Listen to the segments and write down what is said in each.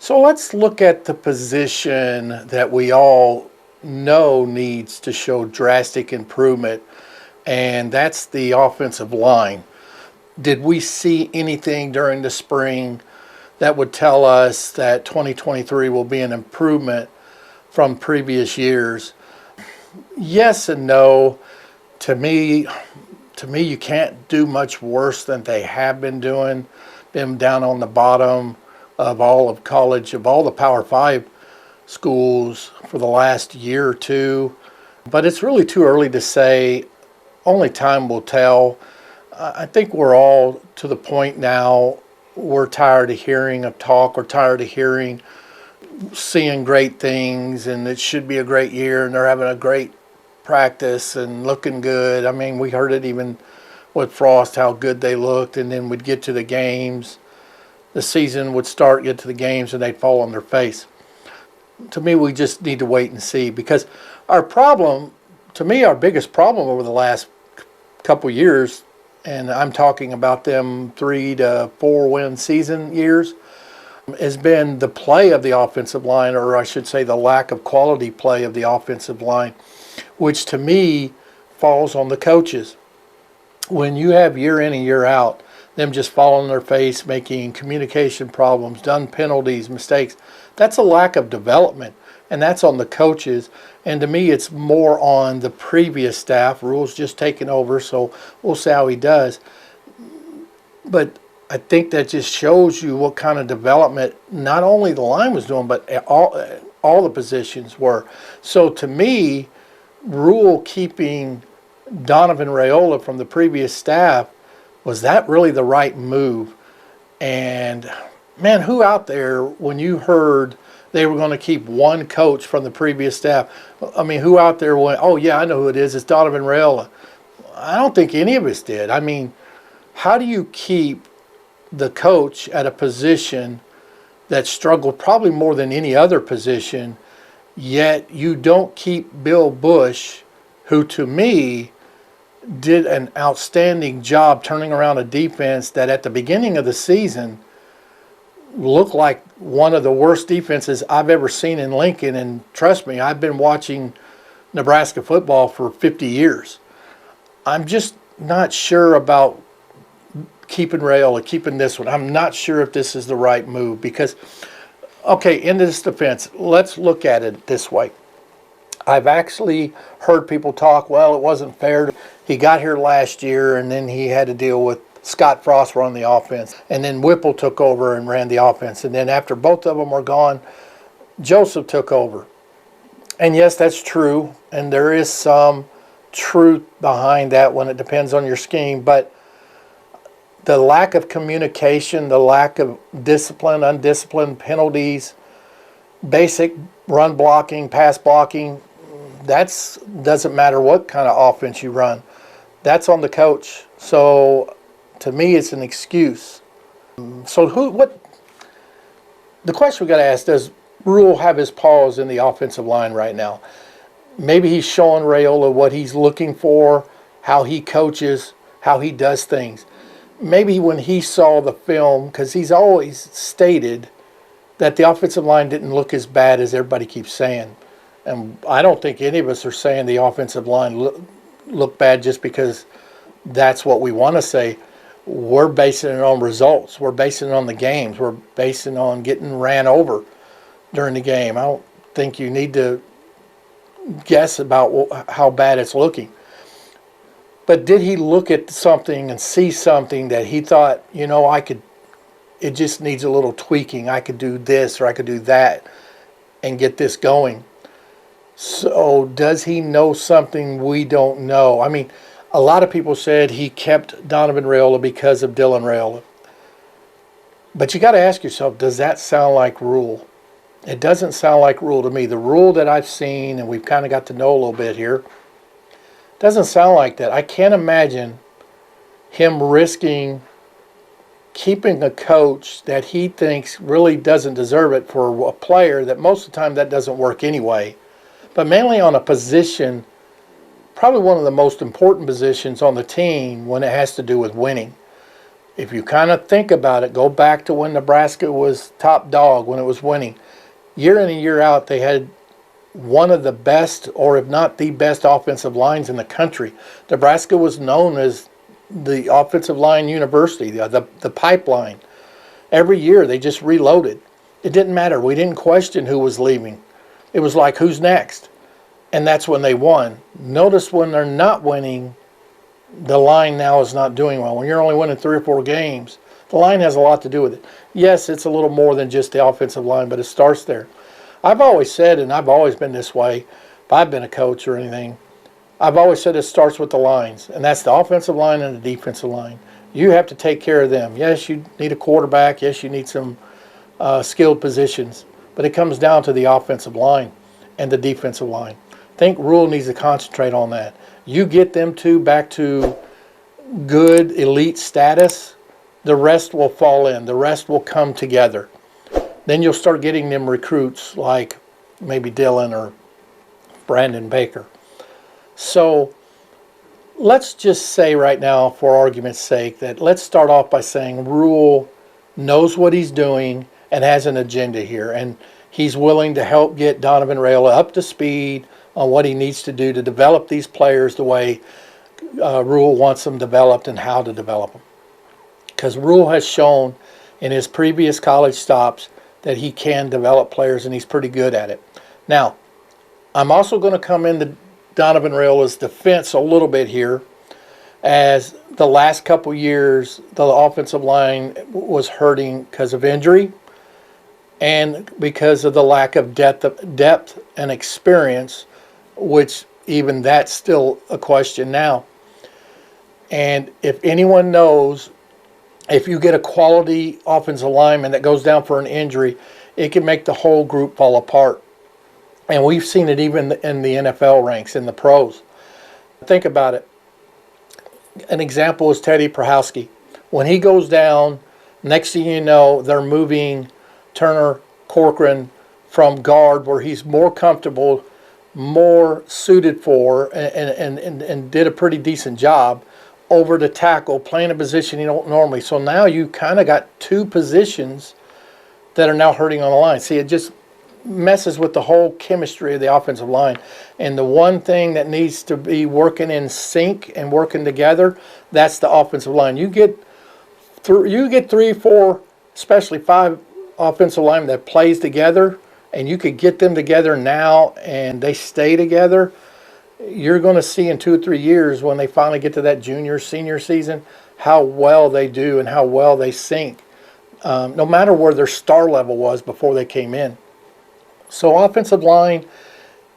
So let's look at the position that we all know needs to show drastic improvement, and that's the offensive line. Did we see anything during the spring that would tell us that 2023 will be an improvement from previous years? Yes and no. To me, you can't do much worse than they have been doing. Been down on the bottom of all of college, of all the Power Five schools for the last year or two. But it's really too early to say. Only time will tell. I think we're all to the point now, we're tired of hearing of talk. We're tired of seeing great things, and it should be a great year, and they're having a great practice and looking good. I mean, we heard it even with Frost, how good they looked, and then we'd get to the games. The season would start, get to the games, and they'd fall on their face. To me, we just need to wait and see, because our problem, to me, our biggest problem over the last couple years, and I'm talking about them 3 to 4 win season years, has been the play of the offensive line, or I should say the lack of quality play of the offensive line, which to me falls on the coaches. When you have year in and year out, them just falling on their face, making communication problems, done penalties, mistakes, that's a lack of development, and that's on the coaches. And to me, it's more on the previous staff. Rhule's just taken over, so we'll see how he does. But I think that just shows you what kind of development not only the line was doing, but all the positions were. So to me, Rhule keeping Donovan Raiola from the previous staff, was that really the right move? And man, who out there, when you heard they were going to keep one coach from the previous staff, I mean, who out there went, oh yeah, I know who it is, it's Donovan Raiola? I don't think any of us did. I mean, how do you keep the coach at a position that struggled probably more than any other position, yet you don't keep Bill Bush, who to me did an outstanding job turning around a defense that at the beginning of the season looked like one of the worst defenses I've ever seen in Lincoln. And trust me, I've been watching Nebraska football for 50 years. I'm just not sure about keeping Raiola, keeping this one. I'm not sure if this is the right move, because, okay, in this defense, let's look at it this way. I've actually heard people talk, well, it wasn't fair. He got here last year, and then he had to deal with Scott Frost running the offense, and then Whipple took over and ran the offense, and then after both of them were gone, Joseph took over. And yes, that's true, and there is some truth behind that when it depends on your scheme, but the lack of communication, the lack of discipline, undisciplined penalties, basic run blocking, pass blocking, that doesn't matter what kind of offense you run. That's on the coach. So to me, it's an excuse. So the question we got to ask, does Rhule have his paws in the offensive line right now? Maybe he's showing Raiola what he's looking for, how he coaches, how he does things. Maybe when he saw the film, because he's always stated that the offensive line didn't look as bad as everybody keeps saying. And I don't think any of us are saying the offensive line looked bad just because that's what we want to say. We're basing it on results. We're basing it on the games. We're basing it on getting ran over during the game. I don't think you need to guess about how bad it's looking. But did he look at something and see something that he thought, it just needs a little tweaking. I could do this or I could do that and get this going. So does he know something we don't know? I mean, a lot of people said he kept Donovan Raiola because of Dylan Raiola. But you got to ask yourself, does that sound like Rhule? It doesn't sound like Rhule to me. The Rhule that I've seen, and we've kind of got to know a little bit here, doesn't sound like that. I can't imagine him risking keeping a coach that he thinks really doesn't deserve it for a player that most of the time that doesn't work anyway, but mainly on a position, probably one of the most important positions on the team when it has to do with winning. if you kind of think about it, go back to when Nebraska was top dog, when it was winning. Year in and year out, they had one of the best, or if not the best, offensive lines in the country. Nebraska was known as the offensive line university, the pipeline. Every year they just reloaded. It didn't matter. We didn't question who was leaving. It was like, who's next? And that's when they won. Notice when they're not winning, the line now is not doing well. When you're only winning 3 or 4 games, the line has a lot to do with it. Yes, it's a little more than just the offensive line, but it starts there. I've always said, and I've always been this way, if I've been a coach or anything, I've always said it starts with the lines, and that's the offensive line and the defensive line. You have to take care of them. Yes, you need a quarterback. Yes, you need some skilled positions, but it comes down to the offensive line and the defensive line. I think Rhule needs to concentrate on that. You get them two back to good elite status, the rest will fall in. The rest will come together. Then you'll start getting them recruits like maybe Dylan or Brandon Baker. So let's just say right now, for argument's sake, that let's start off by saying Rhule knows what he's doing and has an agenda here. And he's willing to help get Donovan Raiola up to speed on what he needs to do to develop these players the way Rhule wants them developed and how to develop them. Because Rhule has shown in his previous college stops that he can develop players, and he's pretty good at it. Now, I'm also going to come into Donovan Raiola's defense a little bit here, as the last couple years the offensive line was hurting because of injury and because of the lack of depth and experience, which even that's still a question now. And if anyone knows, if you get a quality offensive lineman that goes down for an injury, it can make the whole group fall apart. And we've seen it even in the NFL ranks, in the pros. Think about it. An example is Teddy Prohowski. When he goes down, next thing you know, they're moving Turner Corcoran from guard, where he's more comfortable, more suited for, and did a pretty decent job, over to tackle, playing a position you don't normally. So now you kind of got 2 positions that are now hurting on the line. See, it just messes with the whole chemistry of the offensive line. And the one thing that needs to be working in sync and working together, that's the offensive line. You get 3, 4, especially 5 offensive linemen that plays together, and you could get them together now and they stay together, you're going to see in 2 or 3 years, when they finally get to that junior, senior season, how well they do and how well they sync, no matter where their star level was before they came in. So offensive line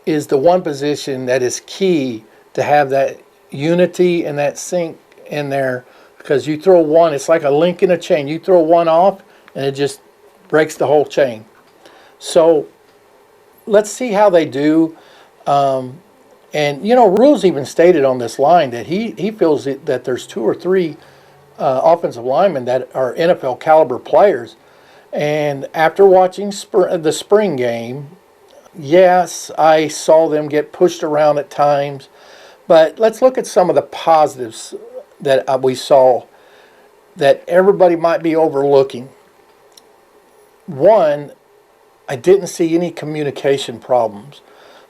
is the one position that is key to have that unity and that sync in there, because you throw one, it's like a link in a chain. You throw one off and it just breaks the whole chain. So let's see how they do. And, you know, Rhule's even stated on this line that he feels that there's 2 or 3 offensive linemen that are NFL caliber players. And after watching the spring game, yes, I saw them get pushed around at times. But let's look at some of the positives that we saw that everybody might be overlooking. One, I didn't see any communication problems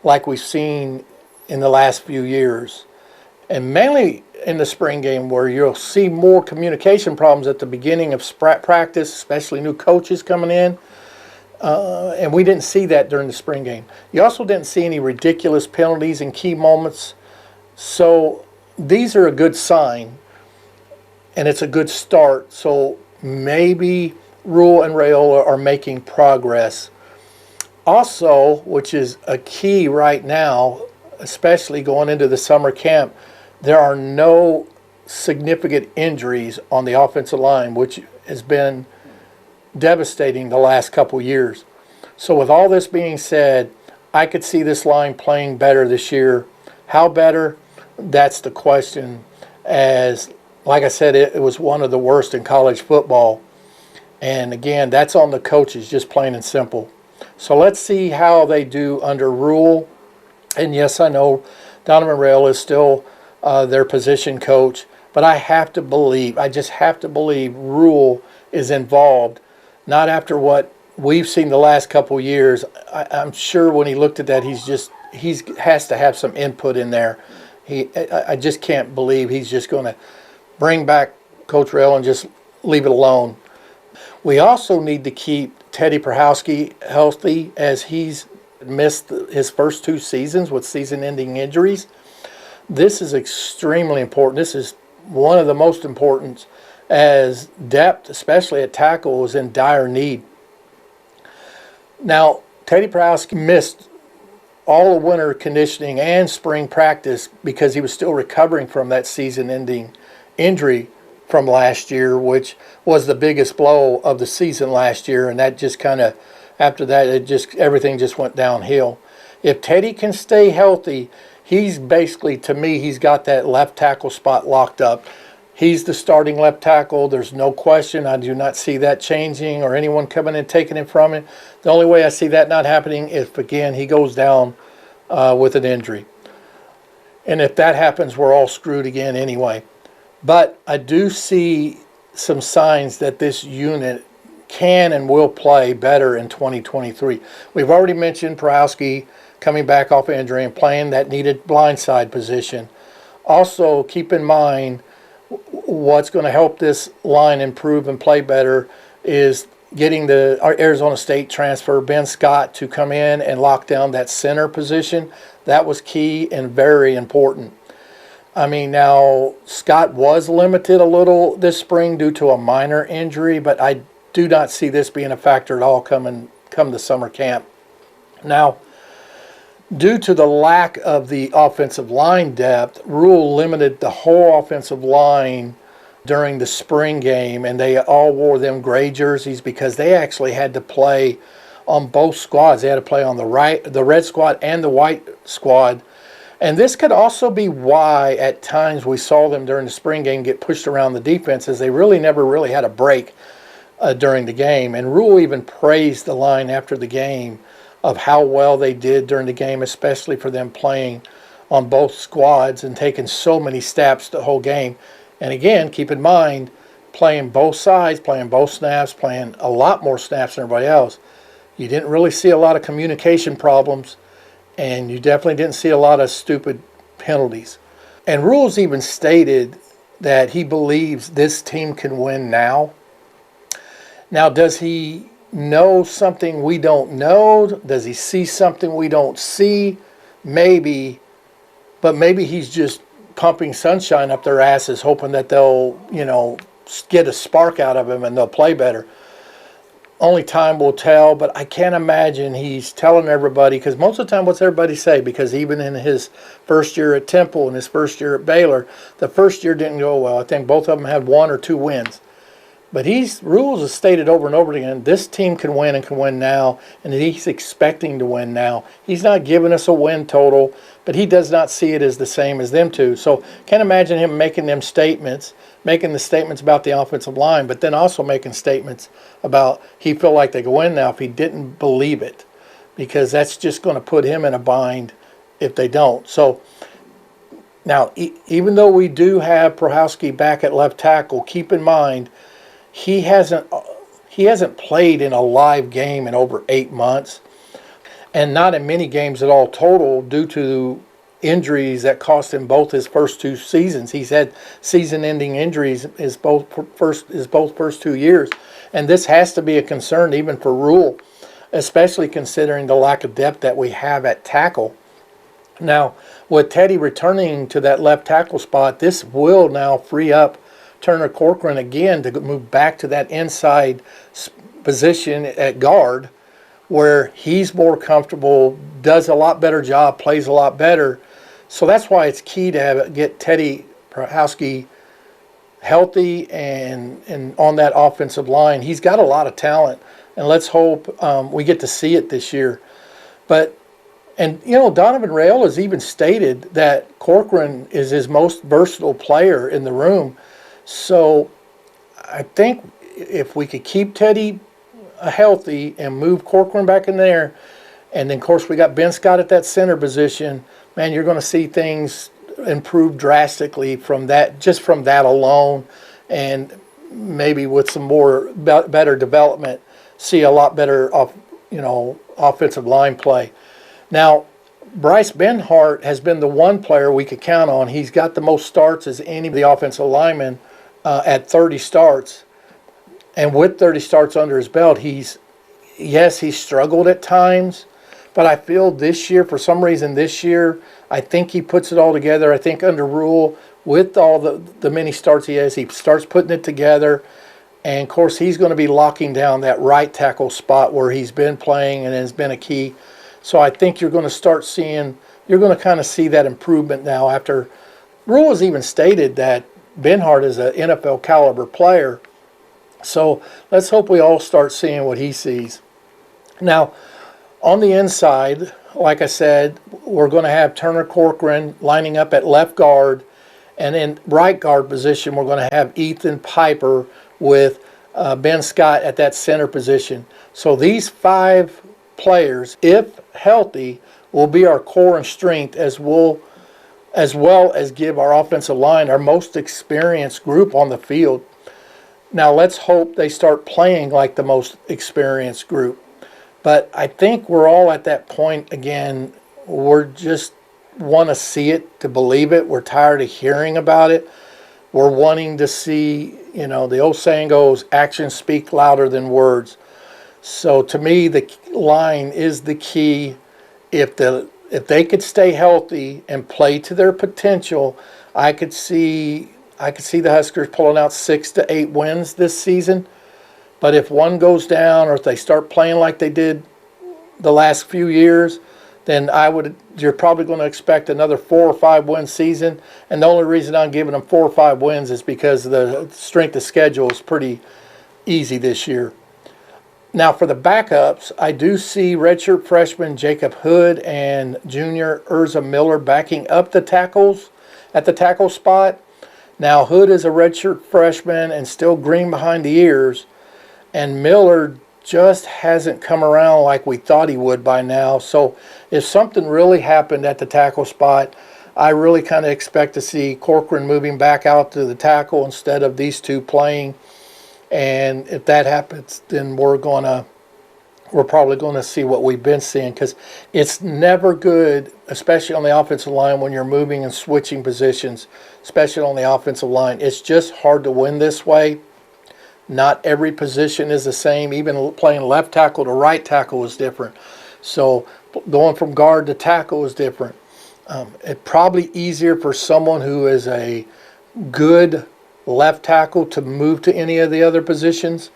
like we've seen in the last few years, and mainly in the spring game, where you'll see more communication problems at the beginning of practice, especially new coaches coming in, and we didn't see that during the spring game. You also didn't see any ridiculous penalties in key moments, so these are a good sign, and it's a good start. So maybe Rhule and Raiola are making progress. Also, which is a key right now, especially going into the summer camp, there are no significant injuries on the offensive line, which has been devastating the last couple years. So with all this being said, I could see this line playing better this year. How better? That's the question. As, like I said, it was one of the worst in college football. And again, that's on the coaches, just plain and simple. So let's see how they do under Rhule. And yes, I know Donovan Rhule is still their position coach, But I just have to believe Rhule is involved, not after what we've seen the last couple years. I'm sure when he looked at that, he has to have some input in there. I just can't believe he's just going to bring back Coach Raiola and just leave it alone. We also need to keep Teddy Prochowski healthy, as he's missed his first 2 seasons with season-ending injuries. This is extremely important. This is one of the most important, as depth, especially at tackle, is in dire need. Now, Teddy Prochowski missed all of winter conditioning and spring practice because he was still recovering from that season-ending injury from last year, which was the biggest blow of the season last year, and that just kind of, after that, everything just went downhill. If Teddy can stay healthy, he's basically, to me, he's got that left tackle spot locked up. He's the starting left tackle. There's no question. I do not see that changing or anyone coming and taking it from him. The only way I see that not happening is, again, he goes down with an injury. And if that happens, we're all screwed again anyway. But I do see some signs that this unit can and will play better in 2023. We've already mentioned Prochowski coming back off injury and playing that needed blindside position. Also, keep in mind, what's going to help this line improve and play better is getting the Arizona State transfer Ben Scott to come in and lock down that center position. That was key and very important. I mean, now Scott was limited a little this spring due to a minor injury, but I do not see this being a factor at all come the summer camp. Now, due to the lack of the offensive line depth, Rhule limited the whole offensive line during the spring game, and they all wore them gray jerseys because they actually had to play on both squads. They had to play on the red squad and the white squad. And this could also be why at times we saw them during the spring game get pushed around the defense, as they really never really had a break during the game. And Rhule even praised the line after the game of how well they did during the game, especially for them playing on both squads and taking so many snaps the whole game. And again, keep in mind, playing both sides, playing both snaps, playing a lot more snaps than everybody else. You didn't really see a lot of communication problems, and you definitely didn't see a lot of stupid penalties. And Rhule's even stated that he believes this team can win now. Now, does he know something we don't know? Does he see something we don't see? Maybe, but maybe he's just pumping sunshine up their asses, hoping that they'll, get a spark out of him and they'll play better. Only time will tell, but I can't imagine he's telling everybody, because most of the time what's everybody say? Because even in his first year at Temple and his first year at Baylor, the first year didn't go well. I think both of them had 1 or 2 wins. But Rhule's has stated over and over again, this team can win and can win now, and he's expecting to win now. He's not giving us a win total, but he does not see it as the same as them two. So can't imagine him making the statements about the offensive line, but then also making statements about he feel like they can win now if he didn't believe it, because that's just going to put him in a bind if they don't. So now, even though we do have Prochowski back at left tackle, keep in mind, he hasn't played in a live game in over 8 months, and not in many games at all total due to injuries that cost him both his first 2 seasons. He's had season-ending injuries his first 2 years, and this has to be a concern even for Rhule, especially considering the lack of depth that we have at tackle. Now, with Teddy returning to that left tackle spot, this will now free up Turner Corcoran again to move back to that inside position at guard, where he's more comfortable, does a lot better job, plays a lot better. So that's why it's key to get Teddy Prochowski healthy and on that offensive line. He's got a lot of talent, and let's hope we get to see it this year. Donovan Raiola has even stated that Corcoran is his most versatile player in the room. So I think if we could keep Teddy healthy and move Corcoran back in there, and then, of course, we got Ben Scott at that center position, man, you're going to see things improve drastically from that, just from that alone, and maybe with some more better development, see a lot better offensive line play. Now, Bryce Benhart has been the one player we could count on. He's got the most starts as any of the offensive linemen at 30 starts. And with 30 starts under his belt, he's struggled at times. But I feel this year, for some reason this year, I think he puts it all together. I think under Rhule, with all the many starts he has, he starts putting it together. And, of course, he's going to be locking down that right tackle spot where he's been playing and has been a key. So I think you're going to kind of see that improvement now after Rhule has even stated that Benhart is an NFL caliber player. So let's hope we all start seeing what he sees. Now, on the inside, like I said, we're going to have Turner Corcoran lining up at left guard. And in right guard position, we're going to have Ethan Piper with Ben Scott at that center position. So these 5 players, if healthy, will be our core and strength, as well as give our offensive line our most experienced group on the field. Now let's hope they start playing like the most experienced group. But I think we're all at that point again. We're just want to see it to believe it. We're tired of hearing about it. We're wanting to see, the old saying goes, actions speak louder than words. So to me, the line is the key. If they could stay healthy and play to their potential, I could see the Huskers pulling out 6 to 8 wins this season. But if one goes down, or if they start playing like they did the last few years, then you're probably going to expect another 4 or 5 win season. And the only reason I'm giving them 4 or 5 wins is because the strength of schedule is pretty easy this year. Now for the backups, I do see redshirt freshman Jacob Hood and junior Urza Miller backing up the tackles at the tackle spot. Now Hood is a redshirt freshman and still green behind the ears, and Miller just hasn't come around like we thought he would by now. So if something really happened at the tackle spot, I really kind of expect to see Corcoran moving back out to the tackle instead of these two playing. And if that happens, then we're probably going to see what we've been seeing, because it's never good, especially on the offensive line, when you're moving and switching positions, especially on the offensive line. It's just hard to win this way. Not every position is the same. Even playing left tackle to right tackle is different. So going from guard to tackle is different. It's probably easier for someone who is a good left tackle to move to any of the other positions.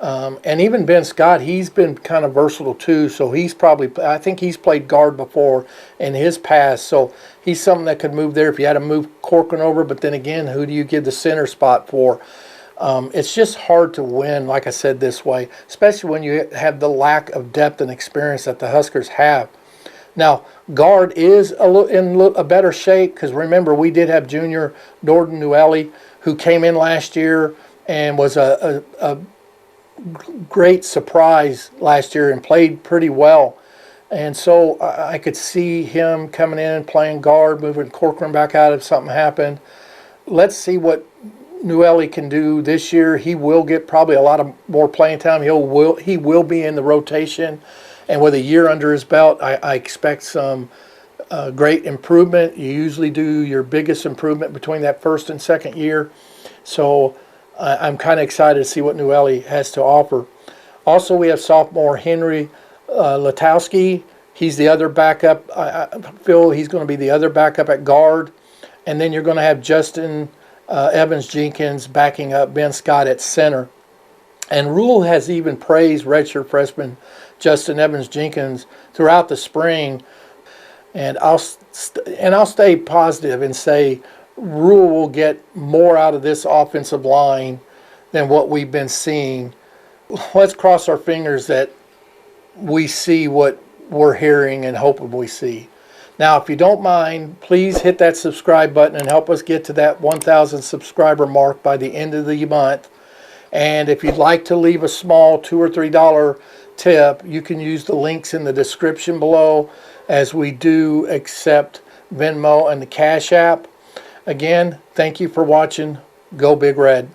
And even Ben Scott, he's been kind of versatile too. So I think he's played guard before in his past. So he's something that could move there if you had to move Corcoran over. But then again, who do you give the center spot for? It's just hard to win, like I said, this way, especially when you have the lack of depth and experience that the Huskers have. Now, guard is in a better shape, because remember, we did have junior Jordan Newelly, who came in last year and was a great surprise last year and played pretty well. And so I could see him coming in and playing guard, moving Corcoran back out if something happened. Let's see what Newelly can do this year. He will get probably a lot of more playing time. He will be in the rotation. And with a year under his belt, I expect some great improvement. You usually do your biggest improvement between that first and second year. So I'm kind of excited to see what Newelly has to offer. Also, we have sophomore Henry Latowski. He's the other backup. I feel he's going to be the other backup at guard. And then you're going to have Justin Evans-Jenkins backing up Ben Scott at center. And Rhule has even praised redshirt freshman Justin Evans-Jenkins throughout the spring. And I'll stay positive and say Rhule will get more out of this offensive line than what we've been seeing. Let's cross our fingers that we see what we're hearing and hoping we see. Now, if you don't mind, please hit that subscribe button and help us get to that 1,000 subscriber mark by the end of the month. And if you'd like to leave a small $2 or $3 tip, you can use the links in the description below, as we do accept Venmo, and the Cash App. Again, thank you for watching. Go Big Red.